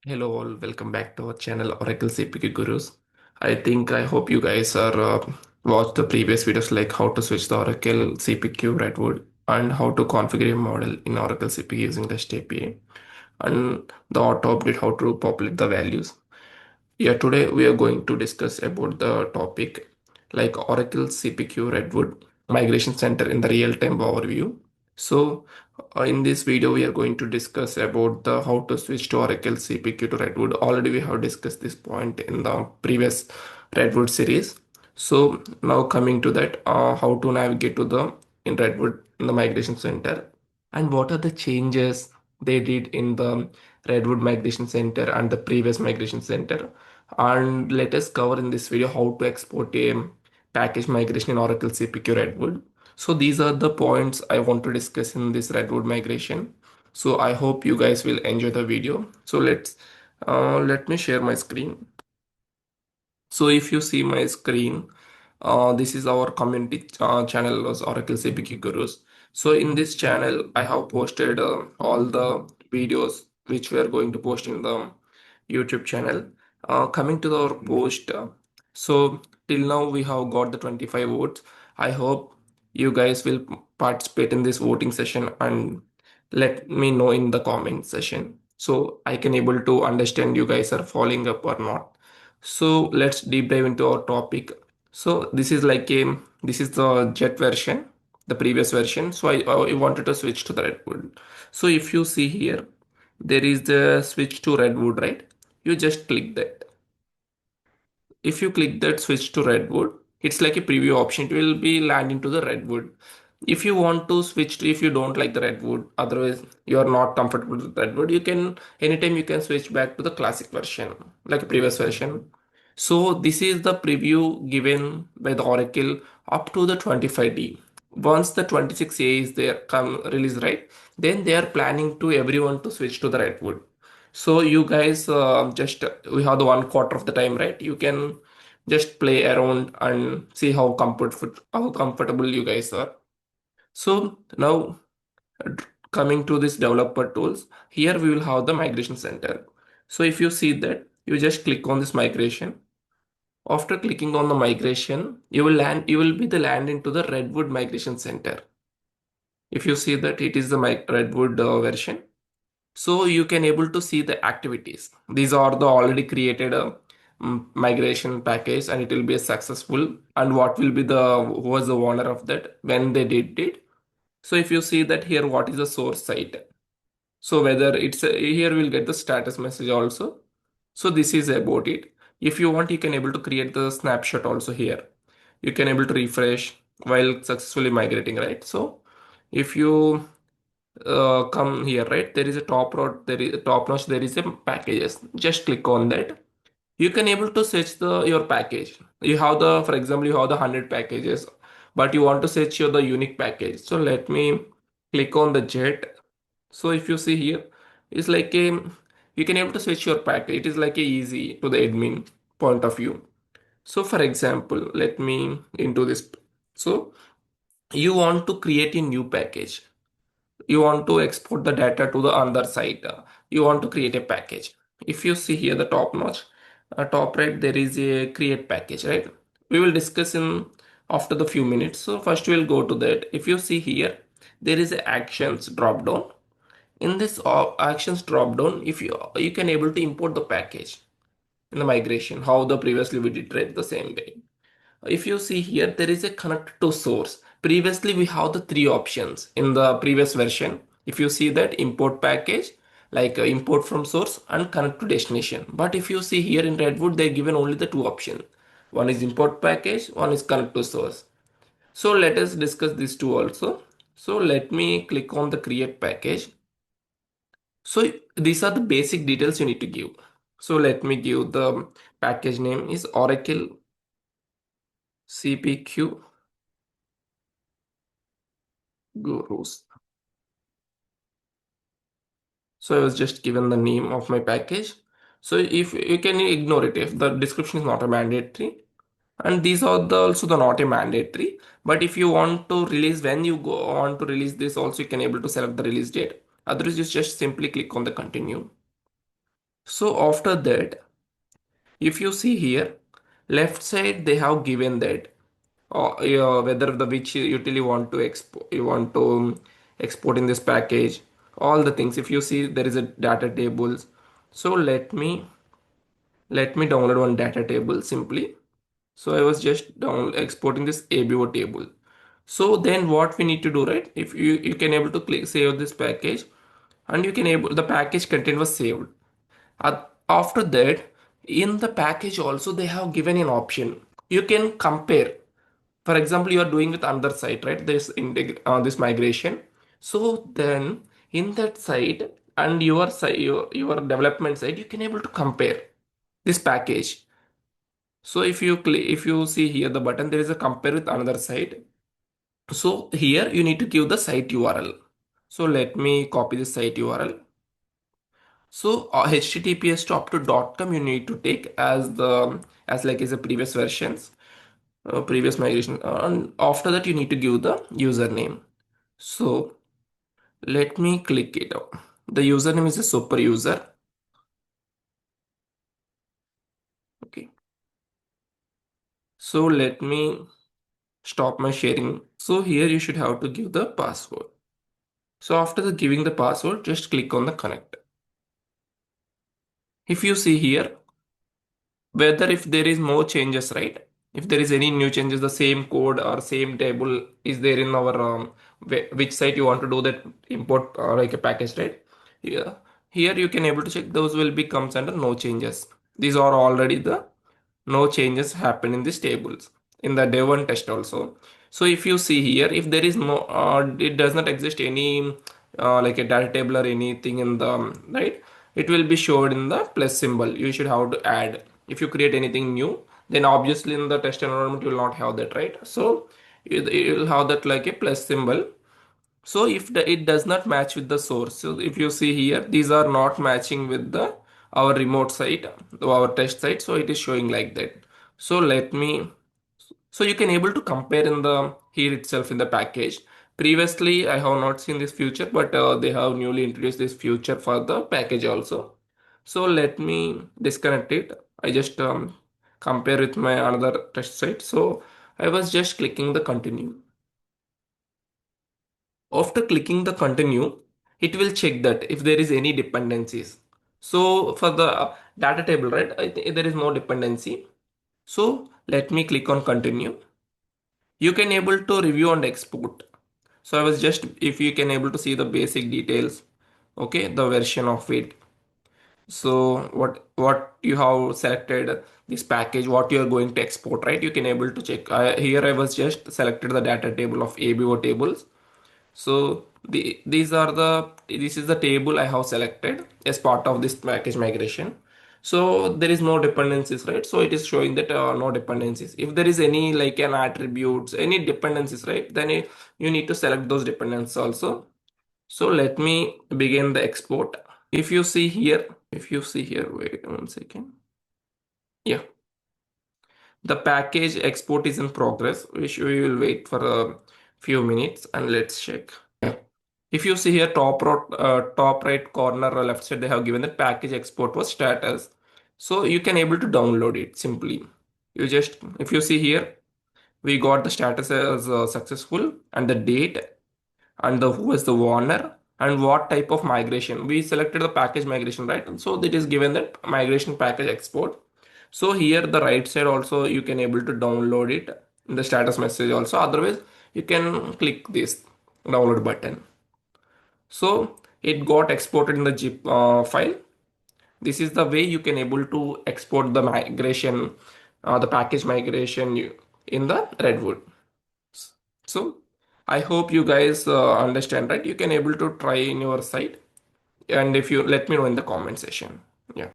Hello all, welcome back to our channel Oracle CPQ Gurus. I hope you guys are watched the previous videos like how to switch the Oracle CPQ Redwood and how to configure a model in Oracle CPQ using REST API and the auto update how to populate the values. Yeah, today we are going to discuss about the topic like Oracle CPQ Redwood Migration Center in the real-time overview. So, in this video, we are going to discuss about the how to switch to Oracle CPQ to Redwood. Already we have discussed this point in the previous Redwood series. So now coming to that, how to navigate to the in Redwood in the Migration Center and what are the changes they did in the Redwood Migration Center and the previous Migration Center. And let us cover in this video how to export a package migration in Oracle CPQ Redwood. So these are the points I want to discuss in this Redwood migration. So I hope you guys will enjoy the video. So let me share my screen. So if you see my screen, this is our community channel as Oracle CPQ Gurus. So in this channel, I have posted all the videos which we are going to post in the YouTube channel. Coming to our post, so till now we have got the 25 votes. I hope you guys will participate in this voting session and let me know in the comment session so I can able to understand you guys are following up or not. So let's deep dive into our topic. So this is the jet version, the previous version. So I wanted to switch to the Redwood. So if you see here, there is the switch to Redwood, right? You just click that. If you click that switch to Redwood, it's like a preview option. It will be land into the Redwood. If you want to switch to, if you don't like the Redwood, otherwise you are not comfortable with Redwood, you can anytime you can switch back to the classic version, like a previous version. So this is the preview given by the Oracle up to the 25D. Once the 26A is there, come release, right? Then they are planning to everyone to switch to the Redwood. So you guys just we have the 1/4 of the time, right? You can just play around and see how comfortable you guys are. So now coming to this developer tools, here we will have the migration center. So if you see that, you just click on this migration. After clicking on the migration, you will be the land into the Redwood Migration Center. If you see that it is the Redwood version, so you can able to see the activities. These are the already created migration package and it will be a successful and what will be the who was the owner of that when they did it. So if you see that here, what is the source site? So whether it's here we'll get the status message also. So this is about it. If you want, you can able to create the snapshot also here. You can able to refresh while successfully migrating, right? So if you come here, right, there is a top row, there is a top notch, there is a packages. Just click on that. You can able to search the your package. You have the, for example, you have the 100 packages, but you want to search your the unique package. So let me click on the jet. So if you see here, it's like a you can able to switch your package. It is like a easy to the admin point of view. So for example, let me into this. So you want to create a new package. You want to export the data to the other site. You want to create a package. If you see here the top notch, top right, there is a create package, right? We will discuss in after the few minutes. So first we'll go to that. If you see here, there is a actions drop down. In this actions drop down, if you can able to import the package in the migration, how the previously we did, right, the same way. If you see here, there is a connect to source. Previously, we have the three options in the previous version. If you see that import package, like import from source and connect to destination. But if you see here in Redwood, they're given only the two options. One is import package, one is connect to source. So let us discuss these two also. So let me click on the create package. So these are the basic details you need to give. So let me give the package name is Oracle CPQ Gurus. So I was just given the name of my package. So if you can ignore it if the description is not a mandatory. And these are the also the not a mandatory. But if you want to release when you go on to release this also you can able to select the release date. Otherwise you just simply click on the continue. So after that, if you see here, left side they have given that whether the which utility you want to export in this package, all the things. If you see there is a data tables. So let me download one data table simply. So I was just exporting this ABO table. So then what we need to do, right? If you can able to click save this package, and you can able the package content was saved. After that, in the package also they have given an option. You can compare. For example, you are doing with another site, right? This migration. So then in that site and your site, your development site, you can able to compare this package. So if you see here the button, there is a compare with another site. So here you need to give the site URL. So let me copy the site URL. So HTTPS to up to .com you need to take as the as like is the previous versions, previous migration, and after that you need to give the username. So let me click it out. The username is a super user. Okay. So let me stop my sharing. So here you should have to give the password. So after the giving the password, just click on the connect. If you see here, whether if there is more changes, right? If there is any new changes, the same code or same table is there in our which site you want to do that import like a package, right? Yeah. Here you can able to check those will be comes under no changes. These are already the no changes happen in these tables in the day one test also. So if you see here, if there is no it does not exist any like a data table or anything in the right, it will be showed in the plus symbol. You should have to add. If you create anything new, then obviously in the test environment you will not have that, right? So you will have that like a plus symbol. So if it does not match with the source, so if you see here, these are not matching with the our remote site, our test site, so it is showing like that. So let me, so you can able to compare in the here itself in the package. Previously, I have not seen this feature, but they have newly introduced this feature for the package also. So let me disconnect it. I just compare with my another test site. So I was just clicking the continue. After clicking the continue, it will check that if there is any dependencies. So for the data table, right, I think there is no dependency. So let me click on continue. You can able to review and export. So I was just, if you can able to see the basic details, okay, the version of it. So what you have selected this package, what you are going to export, right? You can able to check. Here I was just selected the data table of ABO tables. So these are this is the table I have selected as part of this package migration. So there is no dependencies, right? So it is showing that no dependencies. If there is any like an attributes, any dependencies, right? Then you need to select those dependencies also. So let me begin the export. If you see here, wait one second. Yeah, the package export is in progress, which we will wait for a few minutes and let's check. Yeah. If you see here top right corner or left side, they have given that package export was status. So you can able to download it simply. You just, if you see here, we got the status as successful and the date and the who is the owner and what type of migration. We selected the package migration, right? So it is given that migration package export. So here the right side also you can able to download it in the status message also. Otherwise, you can click this download button. So it got exported in the zip file. This is the way you can able to export the migration, the package migration in the Redwood. So I hope you guys understand, right? You can able to try in your site, and if you let me know in the comment section. Yeah.